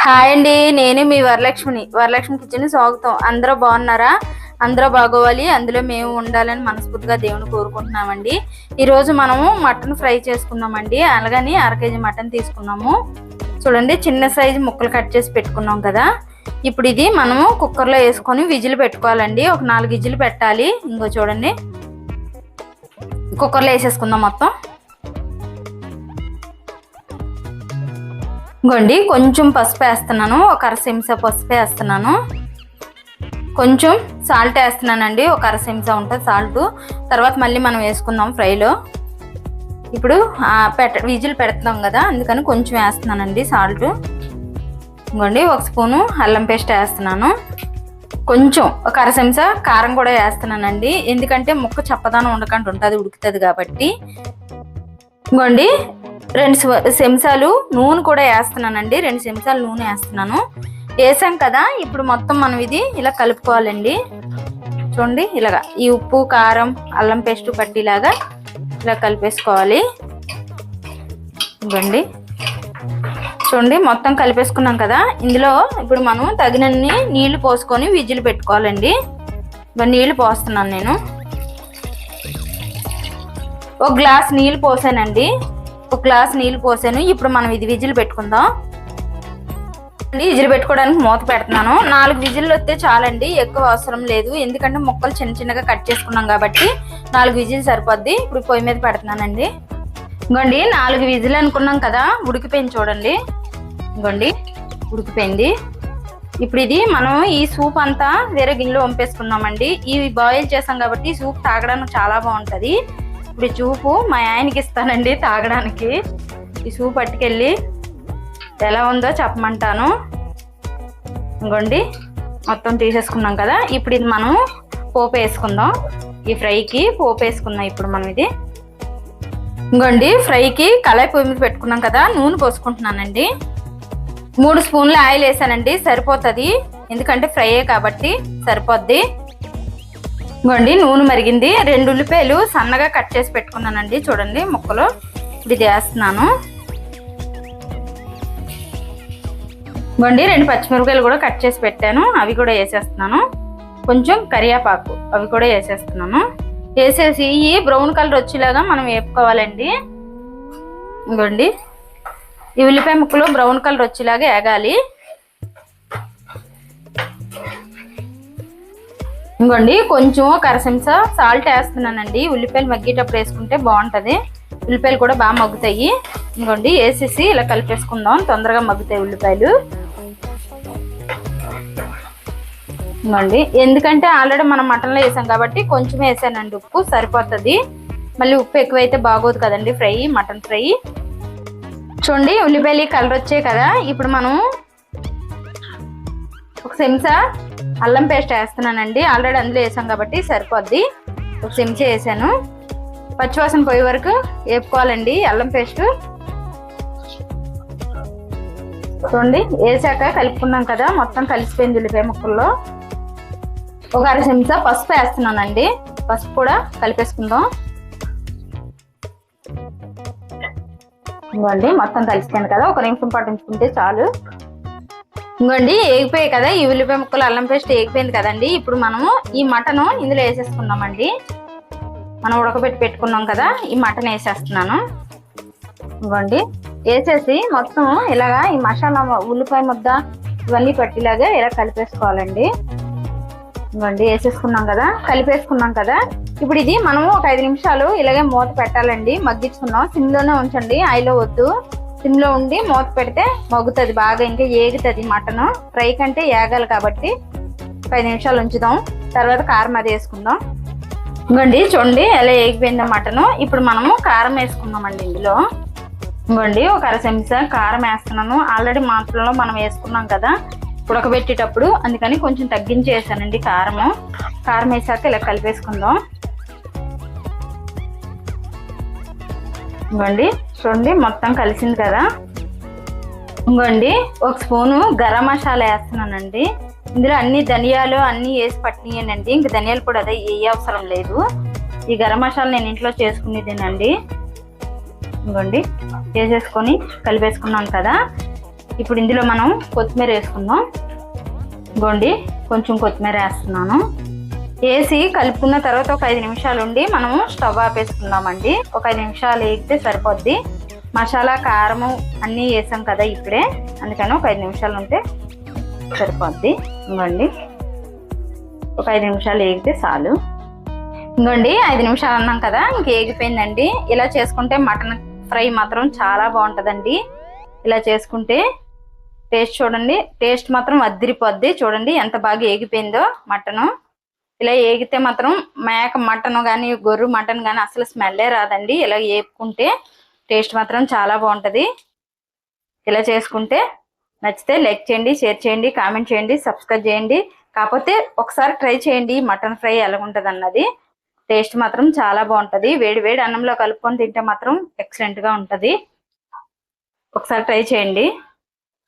Hi అండి, నేను మీ Varalakshmi kitchen స్వాగతం. అందరూ బాగున్నారా? అందరూ బాగోవాలి, అందులో మేము ఉండాలని మనస్ఫూర్తిగా దేవుని కోరుకుంటున్నామండి. ఈరోజు మనము మటన్ ఫ్రై చేసుకుందామండి. అలాగని 1/2 kg మటన్ తీసుకున్నాము. చూడండి, చిన్న సైజు ముక్కలు కట్ చేసి పెట్టుకున్నాం కదా. ఇప్పుడు ఇది మనము కుక్కర్లో వేసుకొని విజిల్ పెట్టుకోవాలండి. ఒక 4 విజిల్ పెట్టాలి. ఇంకో చూడండి, కుక్కర్లో వేసేసుకుందాం మొత్తం. ఇంకోండి, కొంచెం పసుపు వేస్తున్నాను, ఒక 1/2 చెంచా పసుపు వేస్తున్నాను. కొంచెం సాల్ట్ వేస్తున్నానండి, ఒక 1/2 చెంచా ఉంటుంది సాల్ట్. తర్వాత మళ్ళీ మనం వేసుకుందాం ఫ్రైలో. ఇప్పుడు విజిల్ పెడుతున్నాం కదా, అందుకని కొంచెం వేస్తున్నానండి సాల్ట్. ఇంకోండి, 1 స్పూను అల్లం పేస్ట్ వేస్తున్నాను. కొంచెం ఒక 1/2 చెంచా కారం కూడా వేస్తున్నానండి, ఎందుకంటే ముక్క చప్పదానం ఉండకుండా ఉంటుంది, ఉడుకుతుంది కాబట్టి. ఇంకోండి, 2 చెంచాలు నూనె కూడా వేస్తున్నానండి. 2 చెంచాలు నూనె వేస్తున్నాను. వేసాం కదా, ఇప్పుడు మొత్తం మనం ఇది ఇలా కలుపుకోవాలండి. చూడండి, ఇలాగా ఈ ఉప్పు కారం అల్లం పేస్ట్ పట్టిలాగా ఇలా కలిపేసుకోవాలి. ఇవ్వండి, చూడండి మొత్తం కలిపేసుకున్నాం కదా. ఇందులో ఇప్పుడు మనం తగినన్ని నీళ్లు పోసుకొని విజిల్ పెట్టుకోవాలండి. నీళ్లు పోస్తున్నాను నేను. 1 గ్లాస్ నీళ్ళు పోసానండి, 1 గ్లాస్ నీళ్ళు పోసాను. ఇప్పుడు మనం ఇది విజిల్ పెట్టుకుందాం. విజిల్ పెట్టుకోవడానికి మూత పెడుతున్నాను. 4 విజిల్లు వస్తే చాలండి, ఎక్కువ అవసరం లేదు. ఎందుకంటే ముక్కలు చిన్న చిన్నగా కట్ చేసుకున్నాం కాబట్టి 4 విజిల్ సరిపోద్ది. ఇప్పుడు పొయ్యి మీద పెడుతున్నానండి. ఇంకోండి, 4 విజిల్ అనుకున్నాం కదా, ఉడికిపోయింది చూడండి. ఇంకోండి, ఉడికిపోయింది. ఇప్పుడు ఇది మనం ఈ సూప్ అంతా వేరే గిన్నెలో వంపేసుకుందామండి. ఇవి బాయిల్ చేసాం కాబట్టి ఈ సూప్ తాగడానికి చాలా బాగుంటుంది. ఇప్పుడు ఈ సూపు మా ఆయనకి ఇస్తానండి తాగడానికి. ఈ సూప్ పట్టుకెళ్ళి ఎలా ఉందో చెప్పమంటాను. ఇంకోండి, మొత్తం తీసేసుకున్నాం కదా. ఇప్పుడు ఇది మనం పోపు వేసుకుందాం. ఈ ఫ్రైకి పోపు వేసుకుందాం ఇప్పుడు మనం ఇది. ఇంకోండి, ఫ్రైకి కళాయి పొయ్యి మీద పెట్టుకున్నాం కదా, నూనె పోసుకుంటున్నానండి. 3 స్పూన్లు ఆయిల్ వేసానండి, సరిపోతుంది. ఎందుకంటే ఫ్రైయే కాబట్టి సరిపోద్ది. ఇంకోండి, నూనె మరిగింది. 2 ఉల్లిపాయలు సన్నగా కట్ చేసి పెట్టుకున్నానండి, చూడండి ముక్కలు. ఇప్పుడు ఇది వేస్తున్నాను. ఇంకోండి, 2 పచ్చిమిరపకాయలు కూడా కట్ చేసి పెట్టాను, అవి కూడా వేసేస్తున్నాను. కొంచెం కరివేపాకు, అవి కూడా వేసేస్తున్నాను. వేసేసి ఈ బ్రౌన్ కలర్ వచ్చేలాగా మనం వేపుకోవాలండి. ఇంకోండి, ఈ ఉల్లిపాయ ముక్కలు బ్రౌన్ కలర్ వచ్చేలాగా వేగాలి. ఇంకోండి, కొంచెం 1/2 చెంచా సాల్ట్ వేస్తున్నానండి. ఉల్లిపాయలు మగ్గేటప్పుడు వేసుకుంటే బాగుంటుంది, ఉల్లిపాయలు కూడా బాగా మగ్గుతాయి. ఇంకోండి, వేసేసి ఇలా కలిపేసుకుందాం, తొందరగా మగ్గుతాయి ఉల్లిపాయలు. ఇంకోండి, ఎందుకంటే ఆల్రెడీ మనం మటన్లో వేసాం కాబట్టి కొంచెం వేసానండి, ఉప్పు సరిపోతుంది. మళ్ళీ ఉప్పు ఎక్కువైతే బాగోదు కదండి ఫ్రై, మటన్ ఫ్రై. చూడండి, ఉల్లిపాయలు కలర్ వచ్చాయి కదా. ఇప్పుడు మనం 1 చెంచా అల్లం పేస్ట్ వేస్తున్నానండి. ఆల్రెడీ అందులో వేసాం కాబట్టి సరిపోద్ది. 1 చెంచా వేసాను. పచ్చివాసన పోయే వరకు వేపుకోవాలండి అల్లం పేస్ట్. చూడండి, వేసాక కలుపుకున్నాం కదా, మొత్తం కలిసిపోయింది ఉల్లిపాయ ముక్కల్లో. 1 1/2 చెంచా పసుపు వేస్తున్నానండి. పసుపు కూడా కలిపేసుకుందాం. ఇంకోండి, మొత్తం కలిసిపోయింది కదా, 1 నిమిషం పాటు ఉంచుకుంటే చాలు. ఇంకోండి, వేగిపోయాయి కదా ఈ ఉల్లిపాయ ముక్కలు, అల్లం పేస్ట్ వేగిపోయింది కదండి. ఇప్పుడు మనము ఈ మటను ఇందులో వేసేసుకుందామండి. మనం ఉడకబెట్టి పెట్టుకున్నాం కదా, ఈ మటన్ వేసేస్తున్నాను. ఇంకోండి, వేసేసి మొత్తం ఇలాగా ఈ మసాలా ఉల్లిపాయ ముద్ద ఇవన్నీ పట్టిలాగా ఇలా కలిపేసుకోవాలండి. ఇంకోండి, వేసేసుకున్నాం కదా, కలిపేసుకున్నాం కదా. ఇప్పుడు ఇది మనము ఒక 5 నిమిషాలు ఇలాగే మూత పెట్టాలండి, మగ్గించుకున్నాం. సిమ్లోనే ఉంచండి, ఆయిల్లో వద్దు. సిమ్లో ఉండి మూత పెడితే మగ్గుతుంది బాగా, ఇంకా ఏగుతుంది మటన్. ఫ్రై కంటే ఏగాలి కాబట్టి 5 నిమిషాలు ఉంచుదాం. తర్వాత కారం అది వేసుకుందాం. ఇంకోండి, చూడండి ఎలా ఏగిపోయిందో మటన్. ఇప్పుడు మనము కారం వేసుకుందామండి ఇందులో. ఇంకోండి, 1 1/2 చెంచా కారం వేస్తున్నాను. ఆల్రెడీ మటన్లో మనం వేసుకున్నాం కదా ఉడకబెట్టేటప్పుడు, అందుకని కొంచెం తగ్గించి వేసానండి కారము. కారం వేసాక ఇలా కలిపేసుకుందాం. ఇంకోండి, చూడండి మొత్తం కలిసింది కదా. ఇంకోండి, 1 స్పూను గరం మసాలా వేస్తున్నానండి. ఇందులో అన్ని ధనియాలు అన్నీ వేసి పట్టినానండి, ఇంక ధనియాలు కూడా అదే ఏ అవసరం లేదు. ఈ గరం మసాలా నేను ఇంట్లో చేసుకునేదేనండి. ఇంకోండి, వేసేసుకొని కలిపేసుకున్నాను కదా. ఇప్పుడు ఇందులో మనం కొత్తిమీర వేసుకుందాం. గోండి కొంచెం కొత్తిమీర వేస్తున్నాను. వేసి కలుపుకున్న తర్వాత ఒక 5 నిమిషాలు ఉండి మనము స్టవ్ ఆపేసుకుందామండి. ఒక 5 నిమిషాలు వేగితే సరిపోద్ది. మసాలా కారము అన్నీ వేసాం కదా ఇప్పుడే, అందుకని ఒక 5 నిమిషాలు ఉంటే సరిపోద్ది. ఇంకోండి ఒక 5 నిమిషాలు వేగితే చాలు. ఇంకోండి 5 నిమిషాలు అన్నాం కదా, ఇంక వేగిపోయిందండి. ఇలా చేసుకుంటే మటన్ ఫ్రై మాత్రం చాలా బాగుంటుందండి. ఇలా చేసుకుంటే టేస్ట్ చూడండి, టేస్ట్ మాత్రం అదిరిపోద్ది. చూడండి ఎంత బాగా వేగిపోయిందో మటను. ఇలా వేగితే మాత్రం మేక మటన్ కానీ గొర్రె మటన్ కానీ అసలు స్మెల్లే రాదండి. ఇలా వేపుకుంటే టేస్ట్ మాత్రం చాలా బాగుంటుంది. ఇలా చేసుకుంటే నచ్చితే లైక్ చేయండి, షేర్ చేయండి, కామెంట్ చేయండి, సబ్స్క్రైబ్ చేయండి. కాకపోతే ఒకసారి ట్రై చేయండి మటన్ ఫ్రై ఎలా ఉంటుంది అన్నది. టేస్ట్ మాత్రం చాలా బాగుంటుంది. వేడి వేడి అన్నంలో కలుపుకొని తింటే మాత్రం ఎక్సలెంట్గా ఉంటుంది. ఒకసారి ట్రై చేయండి.